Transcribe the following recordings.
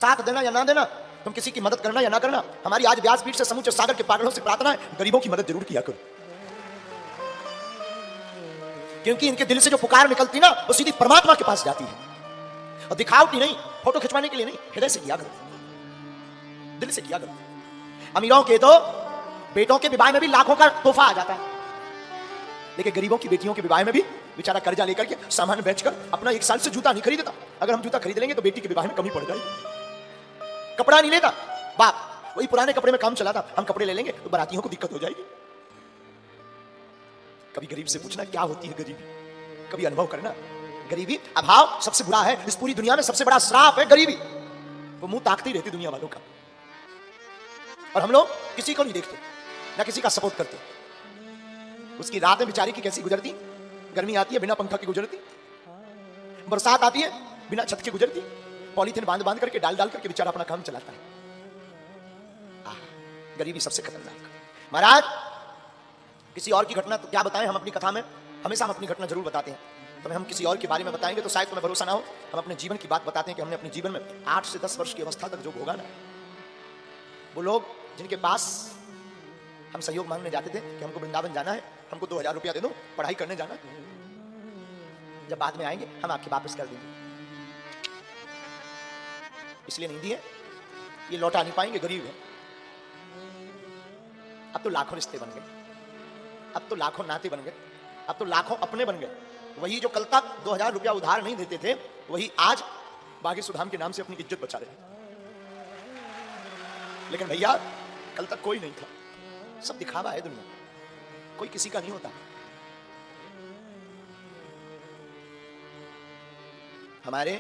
साथ देना या ना देना, तुम किसी की मदद करना या ना करना, हमारी आज व्यासपीठ से समूचे सागर के पागलों से प्रार्थना है, गरीबों की मदद जरूर किया करो। क्योंकि इनके दिल से जो पुकार निकलती ना, वो सीधी परमात्मा के पास जाती है। और दिखावटी नहीं, फोटो खिंचवाने के लिए नहीं, हृदय से किया करो, दिल से किया करो। अमीरों के तो बेटों के विवाह में भी लाखों का तोहफा आ जाता है, लेकिन गरीबों की बेटियों के विवाह में भी बेचारा कर्जा लेकर के सामान बेचकर अपना 1 साल से जूता नहीं खरीदता। अगर हम जूता खरीद लेंगे तो बेटी के विवाह में कमी पड़ जाएगी। कपड़ा नहीं लेता बाप, वही पुराने कपड़े में काम चला था, हम कपड़े ले लेंगे तो बारातियों को दिक्कत हो जाएगी। कभी गरीब से पूछना क्या होती है गरीबी, कभी अनुभव करना। गरीबी, अभाव सबसे बुरा है इस पूरी दुनिया में, सबसे बड़ा श्राप है गरीबी। वो मुंह ताकती रहती दुनिया वालों का, और हम लोग किसी को नहीं देखते, ना किसी का सपोर्ट करते। उसकी रातें बेचारी की कैसी गुजरती, गर्मी आती है बिना पंखा के गुजरती, बरसात आती है बिना छत के गुजरती, पॉलीथिन बांध बांध करके डाल डाल करके बेचारा अपना काम चलाता है। गरीबी सबसे खतरनाक। महाराज किसी और की घटना तो क्या बताएं, हम अपनी कथा में हमेशा हम अपनी घटना जरूर बताते हैं, तो हम किसी और के बारे में बताएंगे तो शायद तुम्हें भरोसा ना हो। हम अपने जीवन की बात बताते हैं कि हमने अपने जीवन में 8 से 10 वर्ष की अवस्था तक जो भोगा ना, वो लोग जिनके पास हम सहयोग मांगने जाते थे कि हमको वृंदावन जाना है, हमको 2000 रुपया दे दो, पढ़ाई करने जाना, जब बाद में आएंगे हम आपके वापस कर देंगे, इसलिए नहीं दिए, ये लौटा नहीं पाएंगे, गरीब है। अब तो लाखों रिश्ते बन गए, अब तो लाखों नाते बन गए, अब तो लाखों अपने बन गए। वही जो कल तक 2000 रुपया उधार नहीं देते थे, वही आज बागी सुधाम के नाम से अपनी इज्जत बचा रहे हैं। लेकिन भैया कल तक कोई नहीं था, सब दिखावा है दुनिया, कोई किसी का नहीं होता। हमारे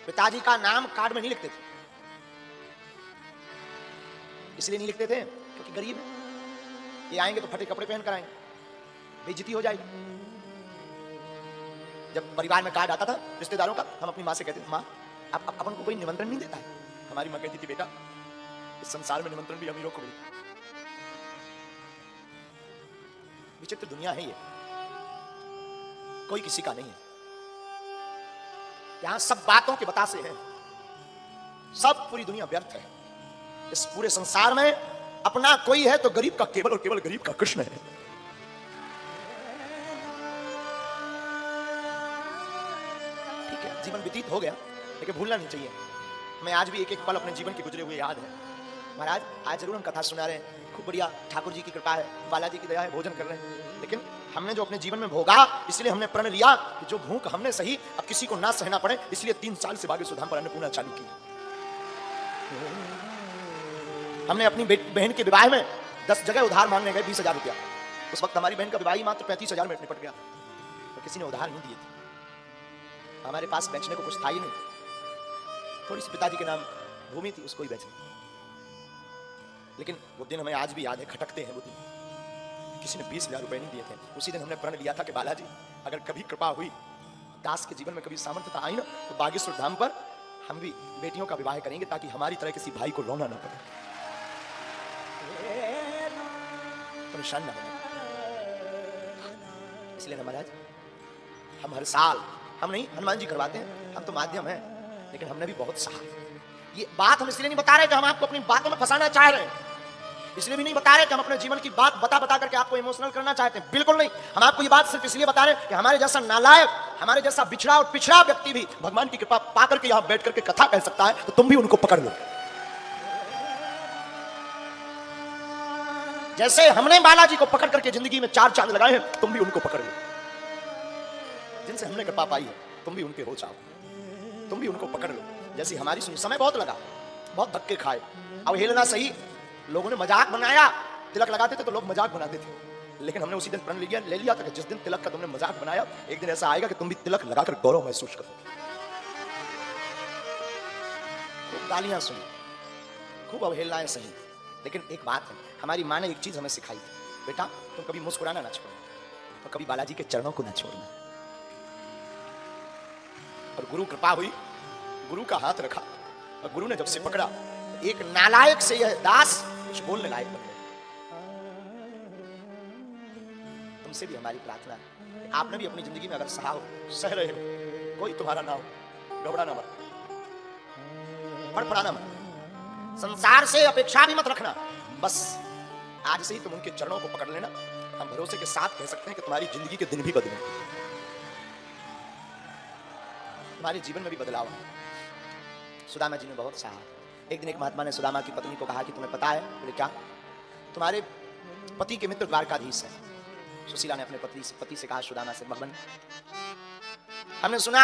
पिताजी का नाम कार्ड में नहीं लिखते थे, इसलिए नहीं लिखते थे क्योंकि गरीब है, ये आएंगे तो फटे कपड़े पहन कर आएंगे, बेइज्जती हो जाएगी। जब परिवार में कार्ड आता था रिश्तेदारों का, हम अपनी माँ से कहते थे, माँ आप अपन को कोई निमंत्रण नहीं देता है। हमारी माँ कहती थी, बेटा इस संसार में निमंत्रण भी अमीरों को मिलता है। विचित्र दुनिया है ये, कोई किसी का नहीं है। यहां सब बातों के बतासे हैं, सब पूरी दुनिया व्यर्थ है। इस पूरे संसार में अपना कोई है तो गरीब का केवल और केवल गरीब का कृष्ण है। ठीक है, जीवन व्यतीत हो गया, लेकिन भूलना नहीं चाहिए। हमें आज भी एक एक पल अपने जीवन के गुजरे हुए याद है। महाराज आज जरूर हम कथा सुना रहे हैं, खूब बढ़िया, ठाकुर जी की कृपा है, बालाजी की दया है, भोजन कर रहे हैं, लेकिन हमने जो अपने जीवन में भोगा, इसलिए हमने प्रण लिया कि जो भूख हमने सही, अब किसी को ना सहना पड़े, इसलिए 3 साल से बागी सुधाम पर अन्नपूर्णा चालू की। हमने अपनी बहन के विवाह में 10 जगह उधार मांगने गए 20,000 रुपया। उस वक्त हमारी बहन का विवाह मात्र 35,000 में निपट गया, तो किसी ने उधार नहीं दिए थे। हमारे पास बेचने को कुछ था ही नहीं, थोड़ी सी पिताजी के नाम भूमि थी, उसको ही बेचने। लेकिन वो दिन हमें आज भी याद है, खटकते हैं वो दिन। किसी ने 20,000 रुपए नहीं दिए थे। उसी दिन हमने प्रण लिया था कि बालाजी अगर कभी कृपा हुई, दास के जीवन में कभी सामर्थ्यता आई ना, तो बागेश्वर धाम पर हम भी बेटियों का विवाह करेंगे, ताकि हमारी तरह किसी भाई को रोना ना पड़े, परेशान ना बने। इसलिए ना महाराज हम हर साल, हम नहीं हनुमान जी करवाते हैं, हम तो माध्यम हैं, लेकिन हमने भी बहुत सहा। ये बात हम इसलिए नहीं बता रहे कि हम आपको अपनी बातों में फंसाना चाह रहे हैं, इसलिए भी नहीं बता रहे कि हम अपने जीवन की बात बता बता करके आपको इमोशनल करना चाहते हैं, बिल्कुल नहीं। हम आपको ये बात सिर्फ इसलिए बता रहे हैं कि हमारे जैसा नालायक, हमारे जैसा बिछड़ा और पिछड़ा व्यक्ति भी भगवान की कृपा पा करके यहां बैठ करके कथा कह सकता है, तो तुम भी उनको पकड़ लो। जैसे हमने बालाजी को पकड़ करके जिंदगी में 4 चांद लगाए हैं, तुम भी उनको पकड़ लो। जिनसे हमने कृपा पाई है, तुम भी उनके हो जाओ, तुम भी उनको पकड़ लो। जैसी हमारी सुनी, समय बहुत लगा, बहुत धक्के खाए, अवहेलना सही, लोगों ने मजाक बनाया, तिलक लगाते थे तो लोग मजाक बनाते थे, लेकिन हमने उसी दिन प्रण ले लिया था कि जिस दिन तिलक का तुमने मजाक बनाया, एक दिन ऐसा आएगा कि तुम भी तिलक लगाकर गौरव महसूस करो। खूब गालियां सुनी, खूब अवहेलनाएं सही, लेकिन एक बात है, हमारी माँ ने एक चीज हमें सिखाई थी, बेटा तुम कभी मुस्कुराना ना छोड़ना, और कभी बालाजी के चरणों को ना छोड़ना। और गुरु कृपा हुई, गुरु का हाथ रखा, और गुरु ने जब से पकड़ा, एक नालायक से यह दास कुछ बोलने लायक बन गए। तुमसे भी हमारी प्रार्थना है, आपने भी अपनी जिंदगी में अगर सहा हो, सह रहे हो, कोई तुम्हारा ना हो, घबराना मत, फड़फड़ाना मत। संसार से अपेक्षा भी मत रखना, बस आज से ही तुम उनके चरणों को पकड़ लेना। हम भरोसे के साथ कह सकते हैं कि तुम्हारी जिंदगी के दिन भी बदले, तुम्हारे जीवन में भी बदलाव है। सुदामा जी ने बहुत सहा। एक दिन एक महात्मा ने सुदामा की पत्नी को कहा कि तुम्हें पता है? बोले क्या? तुम्हारे पति के मित्र द्वारकाधीश है। सुशीला ने अपने पति से कहा सुदामा से, भगवान हमने सुना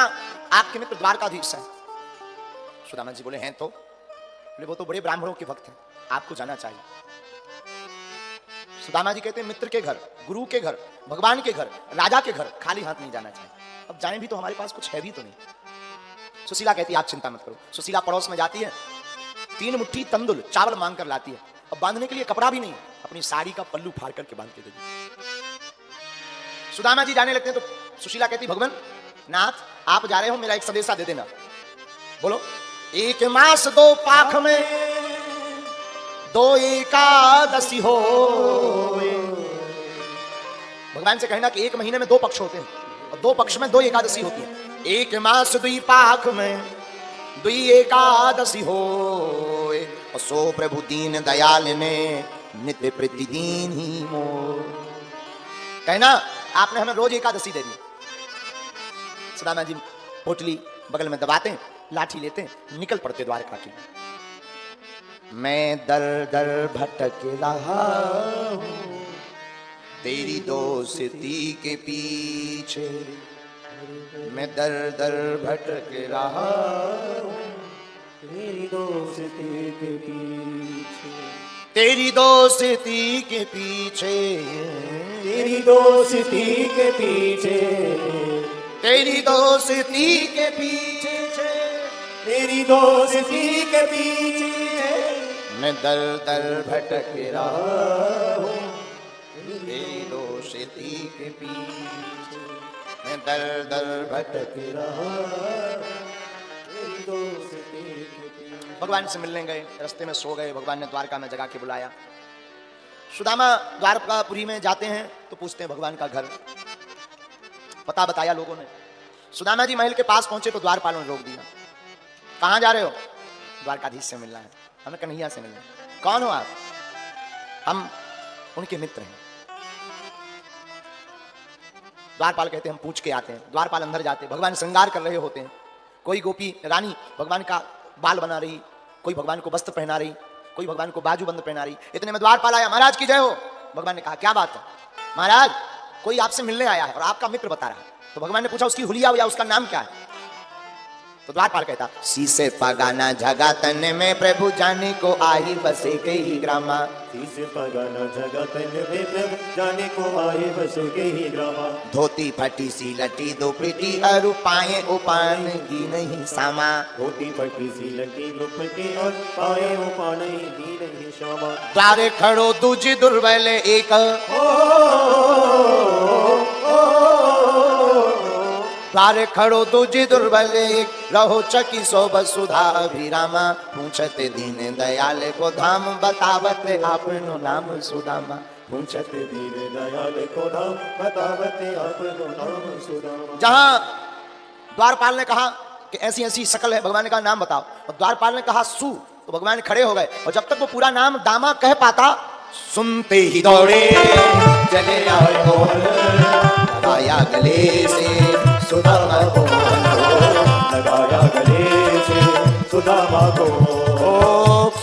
आपके मित्र द्वारकाधीश है। सुदामा जी बोले हैं तो? बोले वो तो बड़े ब्राह्मणों के भक्त हैं, आपको जाना चाहिए। सुदामा जी कहते हैं मित्र के घर, गुरु के घर, भगवान के घर, राजा के घर खाली हाथ नहीं जाना चाहिए। अब जाने भी तो हमारे पास कुछ है भी तो नहीं। सुशीला कहती है आप चिंता मत करो। सुशीला पड़ोस में जाती है, 3 मुट्ठी तंदुल चावल मांग कर लाती है। अब बांधने के लिए कपड़ा भी नहीं, अपनी साड़ी का पल्लू फाड़ करके बांध के दे दी। सुदामा जी जाने लगते हैं तो सुशीला कहती भगवान नाथ आप जा रहे हो, मेरा एक संदेशा दे देना। बोलो। 1 मास 2 पाख में 2 एकादशी हो। भगवान से कहना कि 1 महीने में 2 पक्ष होते हैं और 2 पक्ष में 2 एकादशी होती है। 1 मास 2 पाख में 2 एकादशी हो। सो प्रभु दीन दयाल ने नित्य प्रतिदिन ही मोर। कहना आपने हमें रोज एकादशी दे दी। सुदामा जी पोटली बगल में दबाते हैं, लाठी लेते हैं, निकल पड़ते द्वारका के। मैं दर दर भटक रहा हूं तेरी दोस्ती के पीछे। मैं दर दर भटक रहा हूं तेरी दोस्ती के पीछे। तेरी दोस्ती के पीछे, तेरी दोस्ती के पीछे, तेरी दोस्ती के पीछे, तेरी दोस्ती के पीछे। मैं दर दर भटक रहा हूँ तेरी दोस्ती के पीछे। मैं दर दर भटक रहा तेरी दोस्ती के पीछे। भगवान से मिलने गए, रास्ते में सो गए। भगवान ने द्वारका में जगा के बुलाया। सुदामा द्वारकापुरी में जाते हैं तो पूछते हैं भगवान का घर। पता बताया लोगों ने। सुदामा जी महल के पास पहुंचे तो द्वारपालों ने रोक दिया। कहां जा रहे हो? द्वारकाधीश से मिलना है, हमें कन्हैया से मिलना है। कौन हो आप? हम उनके मित्र हैं। द्वारपाल कहते हैं हम पूछ के आते हैं। द्वारपाल अंदर जाते हैं, भगवान श्रृंगार कर रहे होते हैं। कोई गोपी रानी भगवान का बाल बना रही, कोई भगवान को वस्त्र पहना रही, कोई भगवान को बाजूबंद पहना रही। इतने में द्वारपाल आया, महाराज की जय हो। भगवान ने कहा क्या बात है? महाराज कोई आपसे मिलने आया है और आपका मित्र बता रहा है। तो भगवान ने पूछा उसकी हुलिया या उसका नाम क्या है? तो द्वारपाल कहता शीसे पगाना जगतन में प्रभु जाने को आई बसे गई ग्रामा। शीसे पगाना जगतन में प्रभु जाने को आई बसे गई ग्रामा। धोती फटी सी लटी 2 प्रीति अरु पाए उपान की नहीं सामा। धोती फटी सी लटी 2 प्रीति और पाए उपान की नहीं सामा। द्वारे खड़ो दूज दुर्बल एक, द्वारे खड़ो दूजी दुर्बल एक, रहो चकी सो बसुधा अभिरामा। पूछते दीन दयाल को धाम बतावत आपनो नाम सुदामा। पूछते दीन दयाल को धाम बतावत आपनो नाम सुदामा। जहां द्वारपाल ने कहा कि ऐसी ऐसी शकल है, भगवान ने कहा नाम बताओ। और द्वारपाल ने कहा सु, तो भगवान खड़े हो गए। और जब तक वो पूरा नाम दामा कह पाता, सुनते ही दौड़े चले आए लगाया गले से सुदामा को, लगाया गले से सुदामा को।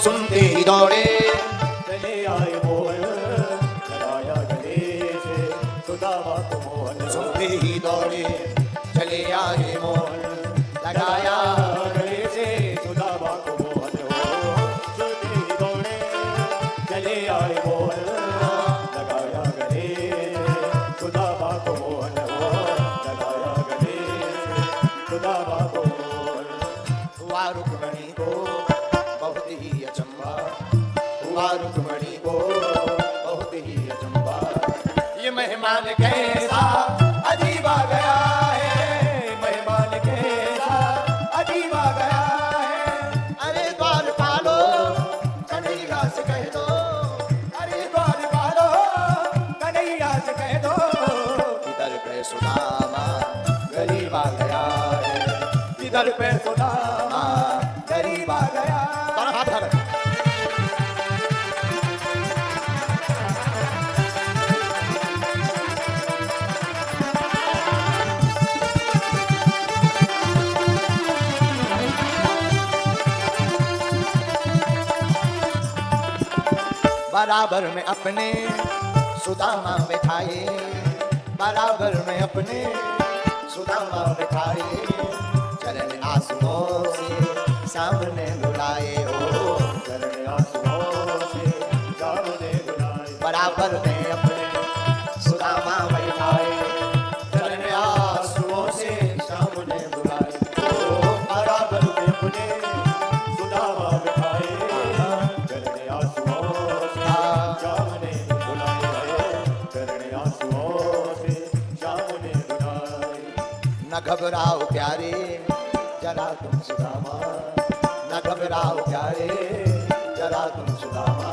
सुनते ही दौड़े चले आए मोहन, लगाया गले से सुदामा को मोहन। सुनते ही दौड़े चले आए मोहन, लगाया गले से सुदामा को मोहन। सुनते ही दौड़े चले आए मोहन, लगाया गले से सुदामा को मोहन। हुआ रुक्मणी को बहुत ही अचंबा, हुआ रुक्मणी को बहुत ही अचंबा। ये मेहमान कैसा अजीब आ गया है, मेहमान कैसा अजीब आ गया है। अरे द्वारपालो कन्हैया से कह दो, अरे द्वारपालो कन्हैया से कह दो, इधर पे सुदामा गरीब आ गया है, इधर पे सुदामा गरीब आ गया। दोनों हाथ धर। बराबर में अपने सुदामा बिठाए, बराबर में अपने सुदामा बिठाए, चरण आंसुओं से सामने बुलाए हो, चरण आंसुओं से सामने बुलाए, बराबर में अपने सुदामा बिठाए, चरण आंसुओं से सामने बुलाए हो, बराबर में अपने सुदामा बिठाए, चरण आंसुओं से सामने बुलाए, चरण आंसुओं से सामने बुलाए। न घबराओ प्यारे जरा तुम सुदामा, न घबराओ प्यारे जरा तुम सुदामा,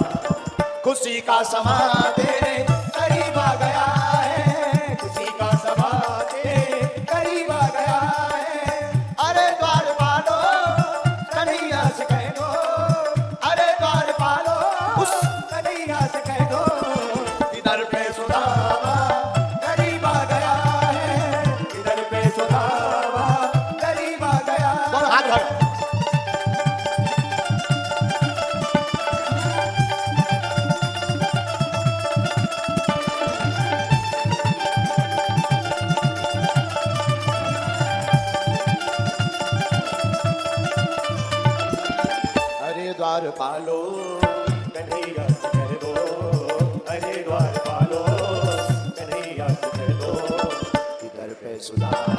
खुशी का समा तेरे करीब आ गया है, खुशी का समा तेरे करीब आ गया है, अरे द्वार पालो कन्हैया से कह दो, अरे द्वार पालो उस कन्हैया से कह दो, इधर पे सुदामा करीब आ गया है, इधर पे सुदामा करीब आ गया। दोनों हाथ धर। अरे द्वार पालो कन्हैया से कह दो, अरे द्वार पालो कन्हैया से कह दो, इधर पे सुदामा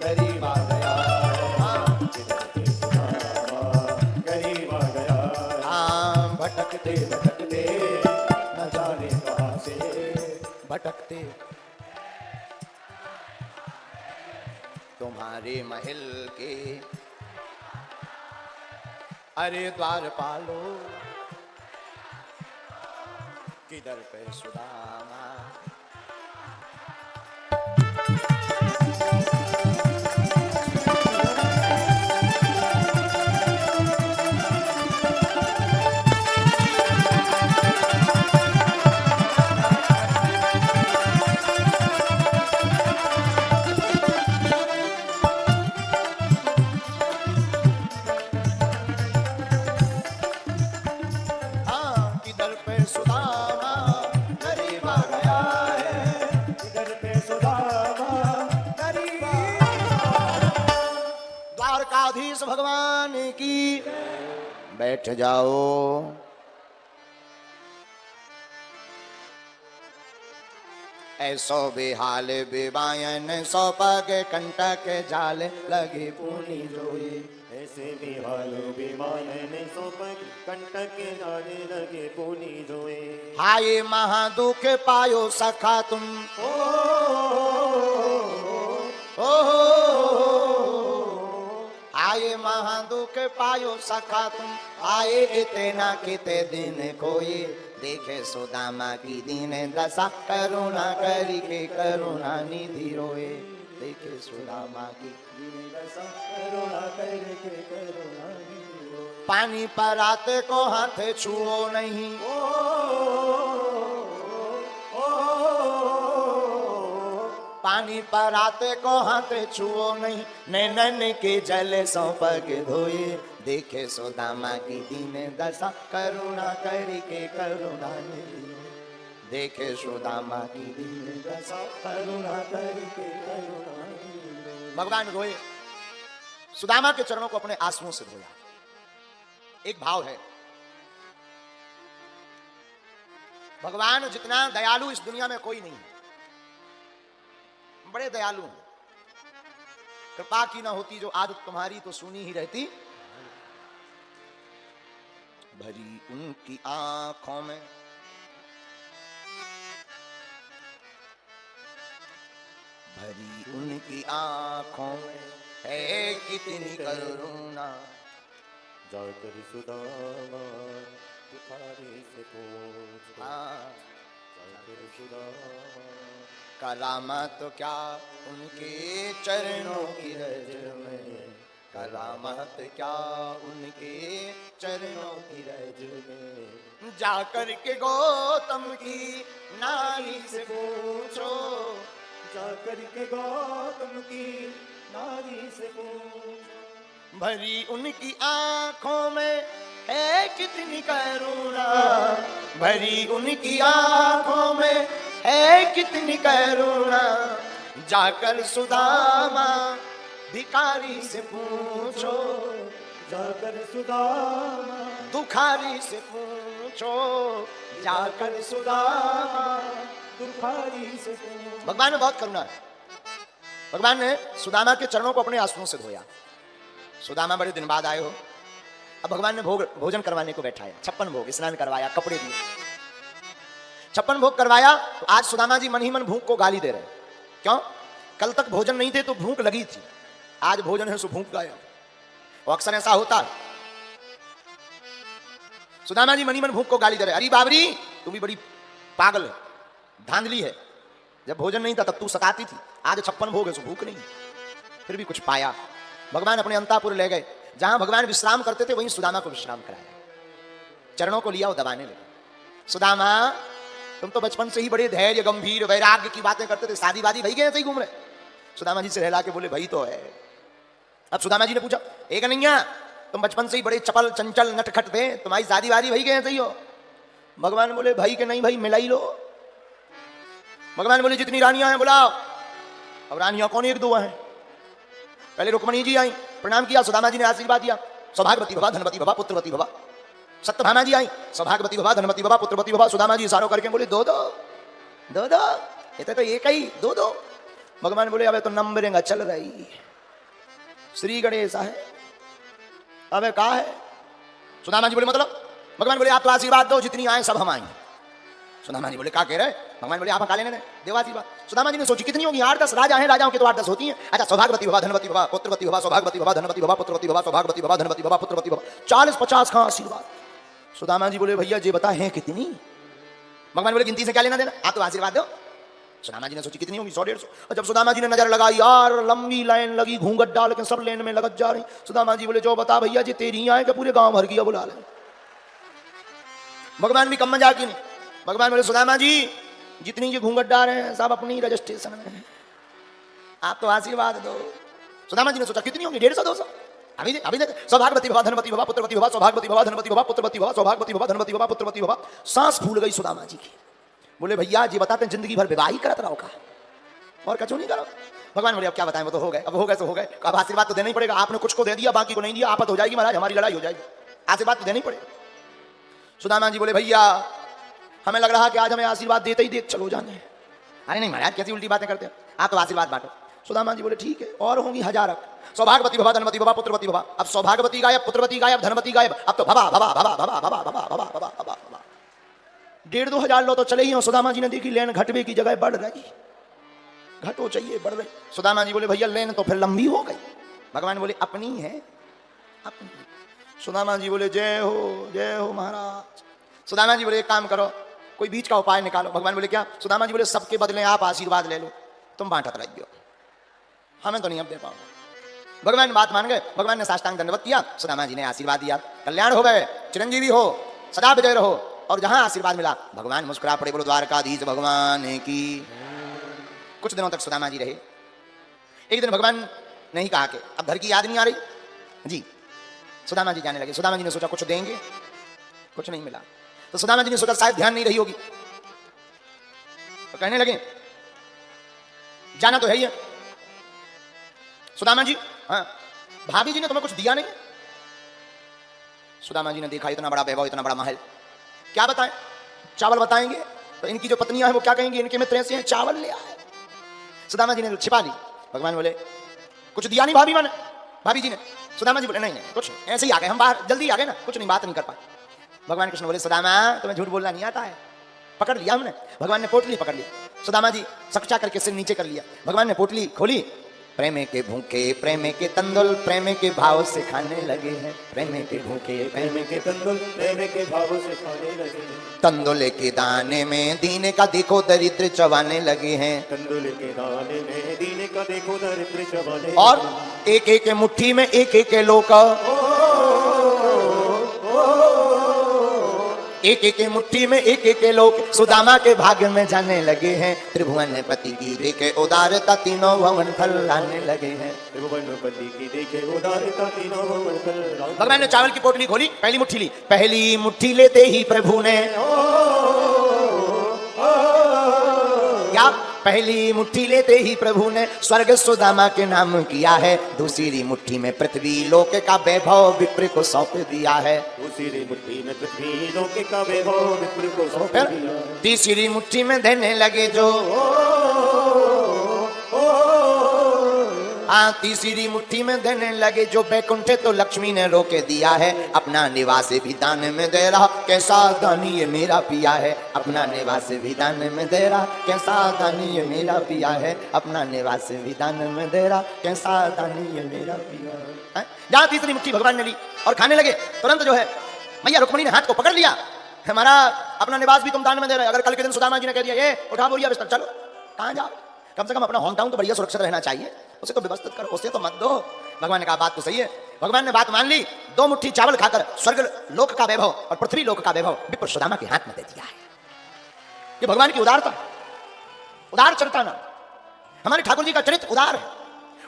करीब आ गया है, इधर पे सुदामा करीब आ गया। हाँ भटकते भटकते न जाने कहाँ से भटकते तुम्हारे महल के अरे द्वार पालो, किधर पे सुदामा। हाँ किधर पे सुदामा करीब आ गया है, इधर पे सुदामा करीब आ गया। द्वारकाधीश भगवान की बैठ जाओ, ऐसो बेहाल बेबायन सौ पग कंटक जाल लगे पूनी जोए, ऐसे भी हाल बेमायने सोपक कंटक जाने लगे पूनी जोए। हाय महादुख पायो सखा तुम, आए महादुख पायो सखा तुम, आए इतना किते दिन कोई, देखे सुदामा की दीन दशा करुणा करी के करुणा निधि रोए, देखे सुदामा की दीन दशा करुणा करके करुणा निधि। पानी पर आते को हाथ छुओ नहीं, पानी पर आते को हाथ छुओ नहीं, नैनन के जल सौ पग धोए, देखे सुदामा की दीन दशा करुणा करी के करुणा निधि, देखे सुदामा की दीन दशा करुणा करी के करुणा निधि। भगवान रोए, सुदामा के चरणों को अपने आंसुओं से धोया। एक भाव है, भगवान जितना दयालु इस दुनिया में कोई नहीं है, बड़े दयालु हैं। कृपा की ना होती जो आदत तुम्हारी तो सुनी ही रहती, भरी उनकी आंखों में भरी उनकी आंखों में है कितनी करुणा, जाकर सुदामा तुखारी से पूछ, जाकर सुदामा करामत तो क्या उनके चरणों की रज में, करामत क्या उनके चरणों की रज में, जाकर के गौतम की नारी से पूछो, जाकर के गौतम की नारी से पूछ, भरी उनकी आंखों में है कितनी करुणा भरी उनकी आंखों में है कितनी करुणा। जाकर सुदामा भिखारी से पूछो, जाकर सुदामा दुखारी से पूछो, जाकर सुदामा दुखारी से पूछो। भगवान में बहुत करुणा है। भगवान ने सुदामा के चरणों को अपने आंसुओं से धोया। सुदामा बड़े दिन बाद आए हो, अब भगवान ने भोजन करवाने को बैठाया, 56 भोग स्नान करवाया, कपड़े दिए, 56 भोग करवाया। तो आज सुदामा जी मन ही मन भूख को गाली दे रहे। क्यों? कल तक भोजन नहीं थे तो भूख लगी थी, आज भोजन है सो भूख गाया। और अक्सर ऐसा होता है। सुदामा जी मन ही मन भूख को गाली दे रहे। अरे बाबरी, तू भी बड़ी पागल है, धांधली है। जब भोजन नहीं था तब तू सताती थी, आज 56 भोग है सो भूख नहीं। फिर भी कुछ पाया। भगवान अपने अंतापुर ले गए, जहां भगवान विश्राम करते थे वहीं सुदामा को विश्राम कराया, चरणों को लिया और दबाने लगे। सुदामा, तुम तो बचपन से ही बड़े धैर्य गंभीर वैराग्य की बातें करते थे, शादी वादी भई गए ऐसे ही घूम रहे। सुदामा जी से रहला के बोले भाई तो है। अब सुदामा जी ने पूछा, एक कन्हैया, तुम बचपन से ही बड़े चपल चंचल नटखट थे, तुम्हारी शादी वादी भई गए ऐसे ही हो? भगवान बोले भाई के नहीं भाई, मिला ही लो। भगवान बोले जितनी रानियां हैं बुलाओ। अब रानियां कौन, एक दो हैं। पहले रुक्मणी जी आई, प्रणाम किया, सुदामा जी ने आशीर्वाद दिया, सौभाग्यवती भवा, धनवती भवा, पुत्रवती भवा। सत्यभामा जी आई, सौभाग्यवती भवा, धनवती भवा, पुत्रवती भवा। सुदामा जी इशारों करके बोले दो दो दो दो, ये तो एक ही, दो दो। भगवान बोले अबे तो नंबरिंग चल रही, श्री गणेश है, अबे कहा है? सुदामा जी बोले मतलब? भगवान बोले आप तो आशीर्वाद दो, जितनी आए सब हम आएंगे। सुदामा जी बोले क्या कह रहे? भगवान बोले आप हका लेने देव आशीर्वाद। सुदामा जी ने सोची कितनी होगी, 8-10 राजा हैं, राजाओं की तो 8-10 होती हैं। अच्छा, सौभाग्यवती भवा, धनवती भवा, पुत्रवती भवा, सौभाग्यवती भवा, धनवती भवा, पुत्रवती भवा, सौभाग्यवती भवा, धनवती भवा, पुत्रवती भवा, 40-50 का आशीर्वाद। सुदामा जी बोले भैया जी बता है कितनी? भगवान बोले गिनती से क्या लेना देना, आप तो आशीर्वाद दो। सुदामा जी ने सोची कितनी होगी, 100-150। और जब सुदामा जी ने नजर लगाई, यार लंबी लाइन लगी, घूंघट डाल के सब लेन में लगत जा रही। सुदामा जी बोले जो बता भैया जी, तेरी आए के पूरे गांव भर किया बुला ले। भगवान भी कम मजाक ही नहीं। भगवान बोले सुदामा जी जितनी ये घूंघट डाल रहे हैं सब अपनी रजिस्ट्रेशन में है, आप तो आशीर्वाद दो। सुदामा जी ने सोचा कितनी होगी, 150-200। अभी देख, सौभाग्यवती भवा, धनवती भवा, पुत्रवती भवा, सौभाग्यवती भवा, धनवती भवा, पुत्रवती भवा, सौभाग्यवती भवा, धनवती भवा, पुत्रवती भवा। सांस फूल गई सुदामा जी की। बोले भैया जी बताते जिंदगी भर विवाह ही करत रहो का, और कचू नहीं करो। भगवान बोले अब क्या बताएं, वो तो हो गए, अब हो गए तो हो गए, अब आशीर्वाद तो देना ही पड़ेगा। आपने कुछ को दे दिया, बाकी को नहीं दिया, आपत हो जाएगी महाराज, हमारी लड़ाई हो जाएगी, आशीर्वाद तो देना ही पड़ेगा। सुदामा जी बोले भैया हमें लग रहा कि आज हमें आशीर्वाद देते ही देख चलो जाने। अरे नहीं महाराज, कैसी उल्टी बातें करते हैं, आप तो आशीर्वाद बांटो। सुदामा जी बोले ठीक है, और होंगी 1000। सौभाग्यवती भवा, धनवती भवा, पुत्रवती भवा। अब सौभाग्यवती गायब, पुत्रवती गायब, धनवती गायब, अब तो भवा भवा भवा भवा भवा भवा भवा भवा भवा। 1,500-2 हजार लो तो चले ही हो। सुदामा जी ने देखी लेन घटवे की जगह बढ़ रही, घटो चाहिए बढ़ रही। सुदामा जी बोले भैया लेन तो फिर लंबी हो गई। भगवान बोले अपनी है अपनी। सुदामा जी बोले जय हो महाराज। सुदामा जी बोले एक काम करो, कोई बीच का उपाय निकालो। भगवान बोले क्या? सुदामा जी बोले सबके बदले आप आशीर्वाद ले लो, तुम बांटत रहियो, हमें तो नहीं अब दे पाओगे। भगवान बात मान गए। भगवान ने साष्टांग दंडवत किया, सुदामा जी ने आशीर्वाद दिया, कल्याण हो गए, चिरंजीवी हो, सदा विजय रहो। और जहां आशीर्वाद मिला भगवान मुस्कुरा पड़े, बोलो द्वारकाधीश भगवान की। कुछ दिनों तक सुदामा जी रहे। एक दिन भगवान ने ही कहा कि अब घर की याद नहीं आ रही जी। सुदामा जी जाने लगे। सुदामा जी ने सोचा कुछ देंगे, कुछ नहीं मिला। तो सुदामा जी ने सोचा शायद ध्यान नहीं रही होगी, तो कहने लगे जाना तो है ही है। सुदामा जी हाँ, भाभी जी ने तुम्हें कुछ दिया नहीं? सुदामा जी ने देखा इतना बड़ा वैभव, इतना बड़ा महल, क्या बताएं? चावल बताएंगे तो इनकी जो पत्नियां हैं वो क्या कहेंगी, इनके मित्र ऐसे हैं, चावल ले आए। सुदामा जी ने छिपा ली। भगवान बोले कुछ दिया नहीं भाभी जी ने? सुदामा जी बोले नहीं कुछ नहीं, ऐसे ही आ गए हम बाहर, जल्दी आ गए ना, कुछ नहीं, बात नहीं कर पाए। भगवान कृष्ण बोले सुदामा तुम्हें झूठ बोलना नहीं आता है, पकड़ लिया हमने। भगवान ने पोटली पकड़ ली, सुदामा जी सकचा करके सिर नीचे कर लिया। भगवान ने पोटली खोली, प्रेम के भूखे प्रेम के तंदुल प्रेम के भाव से खाने लगे हैं, प्रेम के भूखे प्रेम के तंदुल प्रेम के भाव से खाने लगे हैं। तंदुल के दाने में दीने का देखो दरिद्र चबाने लगे हैं, तंदुल के दाने में दीने का देखो दरिद्र चबाने। और एक एक मुट्ठी में एक एक लोक, एक एक मुट्ठी में एक एक लोग सुदामा के भाग्य में जाने लगे हैं। त्रिभुवन पति की देखे उदारता तीनों भवन फल लाने लगे हैं। त्रिभुवनपति की देखे उदारता तीनों बनकर राम। भगवान ने चावल की पोटली खोली, पहली मुट्ठी ली, पहली मुट्ठी लेते ही प्रभु ने क्या, पहली मुट्ठी लेते ही प्रभु ने स्वर्ग सुदामा के नाम किया है। दूसरी मुट्ठी में पृथ्वी लोक का वैभव विप्र को सौंप दिया है। दूसरी मुट्ठी में पृथ्वी लोक का वैभव विप्र को सौंप फिर दिया। तीसरी मुट्ठी में देने लगे जो, हाँ तीसरी मुट्ठी में देने लगे जो बैकुंठ तो लक्ष्मी ने रोके दिया है। अपना निवास भी दान में दे रहा, कैसा दानी ये मेरा पिया है। अपना निवास भी दान में दे रहा, कैसा दानी ये मेरा पिया है। अपना निवास भी दान में दे रहा, कैसा दानी ये मेरा पिया है। जहाँ तीसरी मुट्ठी भगवान ने ली और खाने लगे, तुरंत जो है मैया रुक्मणी ने हाथ को पकड़ लिया, हमारा अपना निवास भी तुम दान में दे रहे। अगर कल के दिन सुदामा जी ने कह दिया ये उठा बोलिया बिस्तर चलो, कहाँ जाओ, कम से कम अपना होम टाउन तो बढ़िया सुरक्षित रहना चाहिए, उसे तो व्यवस्थित करो, उसे तो मत दो। भगवान ने कहा बात तो सही है। भगवान ने बात मान ली, 2 मुट्ठी चावल खाकर स्वर्ग लोक का वैभव और पृथ्वी लोक का वैभव विप्र सुदामा के हाथ में दे दिया है। ये भगवान की उदारता, उदार चरित्र ना। हमारे ठाकुर जी का चरित्र उदार है।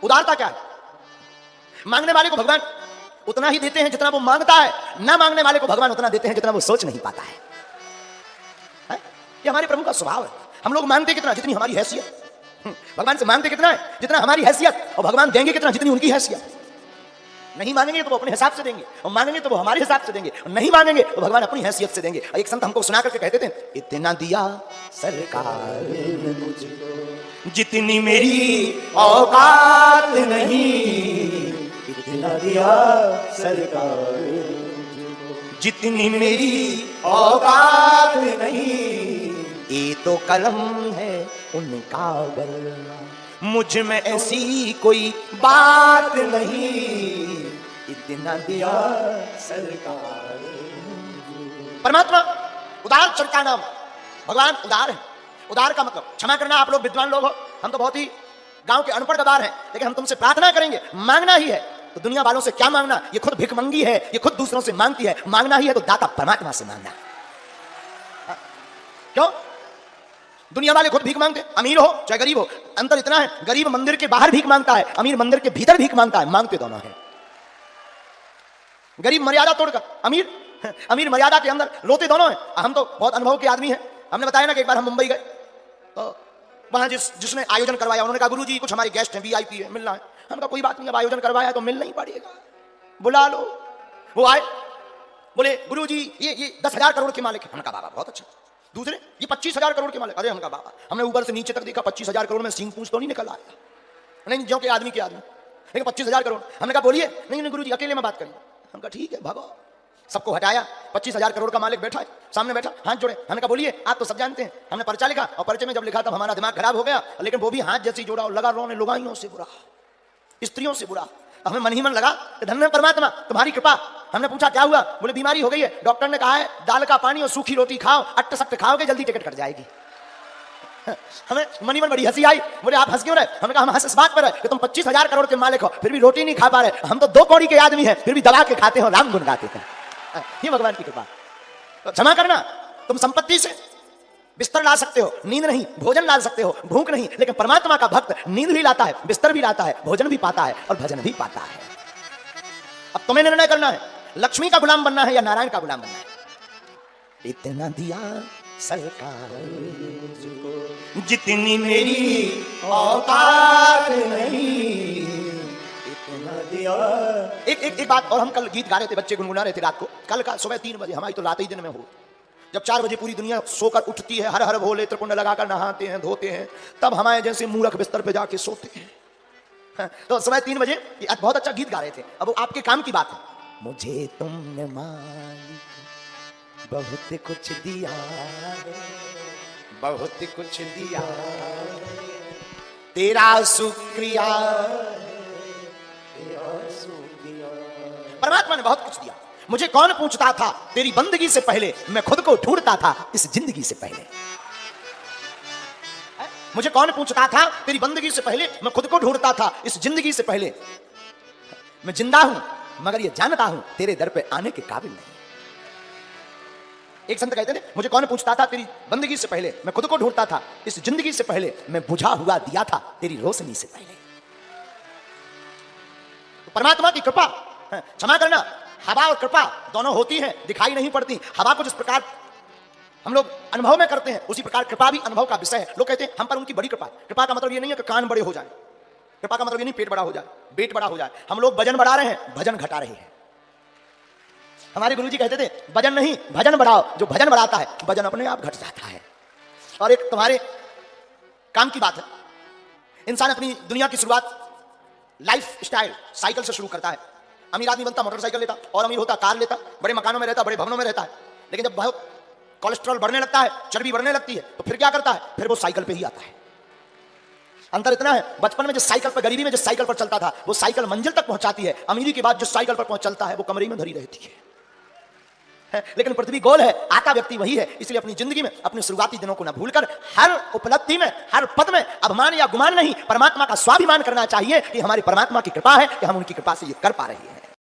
उदारता क्या है? मांगने वाले को भगवान उतना ही देते हैं जितना वो मांगता है, ना मांगने वाले को भगवान उतना देते हैं जितना वो सोच नहीं पाता है। ये हमारे प्रभु का स्वभाव है। हम लोग मांगते कितना, जितनी हमारी हैसियत। भगवान से मांगते कितना है, जितना हमारी हैसियत, और भगवान देंगे कितना, जितनी उनकी हैसियत। नहीं मांगेंगे तो वो अपने हिसाब से देंगे, और मांगेंगे तो वो हमारे हिसाब से देंगे, और नहीं मांगेंगे तो भगवान अपनी हैसियत से देंगे। एक संत हमको सुना करके कहते थे, इतना दिया सरकार ने मुझको जितनी मेरी औकात नहीं, इतना दिया सरकार जितनी मेरी औकात नहीं। ये तो कलम है उनका वरना मुझ में ऐसी कोई बात नहीं, इतना दिया सरकार। परमात्मा उदार चरित्र नाम। भगवान उदार है। उदार का मतलब, क्षमा करना आप लोग विद्वान लोग हो, हम तो बहुत ही गांव के अनपढ़ गवार हैं, लेकिन हम तुमसे प्रार्थना करेंगे, मांगना ही है तो दुनिया वालों से क्या मांगना, ये खुद भिखमंगी है, ये खुद दूसरों से मांगती है। मांगना ही है तो दाता परमात्मा से मांगना। क्यों? दुनिया वाले खुद भीख मांगते, अमीर हो चाहे गरीब हो, अंतर इतना है, गरीब मंदिर के बाहर भीख मांगता है, अमीर मंदिर के भीतर भीख मांगता है, मांगते दोनों हैं। गरीब मर्यादा तोड़कर, अमीर मर्यादा के अंदर, रोते दोनों हैं। हम तो बहुत अनुभव के आदमी हैं। हमने बताया ना कि एक बार हम मुंबई गए तो वहां जिसने आयोजन करवाया, उन्होंने कहा गुरुजी कुछ हमारे गेस्ट हैं, वीआईपी है, मिलना है। हम कहा कोई बात नहीं, अब आयोजन करवाया तो मिलना ही पड़ेगा, बुला लो। वो आए, बोले गुरुजी ये 10,000 करोड़ के मालिक है। हमने कहा बाबा बहुत अच्छा। दूसरे ये 25,000 करोड़ के मालिक। अरे हमका बाबा, हमने ऊपर से नीचे तक देखा, 25,000 करोड़ में सींग पूंछ तो नहीं निकल आया, नहीं जो के आदमी के आदमी, लेकिन 25,000 करोड़। हमने कहा बोलिए, नहीं गुरुजी अकेले में बात करिए। हम कहा ठीक है भागो। सबको हटाया, 25,000 करोड़ का मालिक बैठा है, सामने बैठा, हाथ जोड़े। हमने कहा बोलिए, आप तो सब जानते हैं। हमने पर्चा लिखा, और पर्चे में जब लिखा तब हमारा दिमाग खराब हो गया, लेकिन वो भी हाथ जैसी जोड़ा और लगा रोने, लुगाइयों से बुरा, स्त्रियों से बुरा। हमें मन ही मन लगा धन्य परमात्मा तुम्हारी कृपा। हमने पूछा क्या हुआ, बोले बीमारी हो गई है, डॉक्टर ने कहा है दाल का पानी और सूखी रोटी खाओ, अट्ट सट्ट खाओगे जल्दी टिकट कट जाएगी। हमें मन ही मन बड़ी हंसी आई। बोले आप हंस क्यों रहे? हमने कहा हम हंस इस बात पर है कि तुम 25,000 करोड़ के मालिक हो, फिर भी रोटी नहीं खा पा रहे। हम तो 2 कौड़ी के आदमी हैं, फिर भी दबा के खाते हो, राम गुण गाते हैं। ये भगवान की कृपा। तो क्षमा करना, तुम संपत्ति से बिस्तर ला सकते हो, नींद नहीं, भोजन ला सकते हो, भूख नहीं, लेकिन परमात्मा का भक्त नींद भी लाता है, बिस्तर भी लाता है, भोजन भी पाता है और भजन भी पाता है। अब तुम्हें निर्णय करना है, लक्ष्मी का गुलाम बनना है या नारायण का गुलाम बनना है। इतना दिया सरकार जितनी मेरी औकात नहीं, इतना दिया। एक बात और, हम कल गीत गा रहे थे, बच्चे गुनगुना रहे थे रात को, कल का सुबह 3 बजे, हमारी तो रात ही दिन में हो, जब 4 बजे पूरी दुनिया सोकर उठती है, हर हर भोले त्रिपुंड लगाकर नहाते हैं, धोते हैं, तब हमारे जैसे मूर्ख बिस्तर पे जाके सोते हैं। तो सुबह 3 बजे बहुत अच्छा गीत गा रहे थे। अब वो आपके काम की बात है। मुझे तुमने मालिक बहुत कुछ दिया, बहुत कुछ दिया, तेरा शुक्रिया। परमात्मा ने बहुत कुछ दिया। मुझे कौन पूछता था तेरी बंदगी से पहले, मैं खुद को ढूंढता था इस जिंदगी से पहले। मुझे कौन पूछता था तेरी बंदगी से पहले, मैं खुद को ढूंढता था इस जिंदगी से पहले। मैं जिंदा हूं मगर ये जानता हूं तेरे दर पे आने के काबिल नहीं। एक संत कहते थे मुझे कौन पूछता था तेरी बंदगी से पहले, मैं खुद को ढूंढता था इस जिंदगी से पहले, मैं बुझा हुआ दिया था तेरी रोशनी से पहले। परमात्मा की कृपा, क्षमा करना, हवा और कृपा दोनों होती हैं, दिखाई नहीं पड़ती। हवा को जिस प्रकार हम लोग अनुभव में करते हैं, उसी प्रकार कृपा भी अनुभव का विषय है। लोग कहते हैं हम पर उनकी बड़ी कृपा है। कृपा का मतलब ये नहीं है कि कान बड़े हो जाए, कृपा का मतलब ये नहीं पेट बड़ा हो जाए, पेट बड़ा हो जाए। हम लोग वजन बढ़ा रहे हैं, भजन घटा रहे हैं। हमारे गुरुजी कहते थे वजन नहीं भजन बढ़ाओ, जो भजन बढ़ाता है वजन अपने आप घट जाता है। और एक तुम्हारे काम की बात है, इंसान अपनी दुनिया की शुरुआत लाइफ स्टाइल साइकिल से शुरू करता है। अमीर आदमी बनता मोटरसाइकिल लेता, और अमीर होता कार लेता, बड़े मकानों में रहता, बड़े भवनों में रहता है। लेकिन जब बहुत कोलेस्ट्रॉल बढ़ने लगता है, चर्बी बढ़ने लगती है, तो फिर क्या करता है? फिर वो साइकिल पे ही आता है। अंतर इतना है, बचपन में जिस साइकिल पर, गरीबी में जिस साइकिल पर चलता था, वो साइकिल मंजिल तक पहुंचाती है। अमीरी के बाद जिस साइकिल पर पहुंच चलता है, वो कमरे में धरी रहती है। लेकिन पृथ्वी गोल है, आता व्यक्ति वही है। इसलिए अपनी जिंदगी में अपने शुरुआती दिनों को न भूलकर हर उपलब्धि में, हर पद में अभिमान या गुमान नहीं, परमात्मा का स्वाभिमान करना चाहिए कि हमारी परमात्मा की कृपा है कि हम उनकी कृपा से ये कर पा रहे हैं।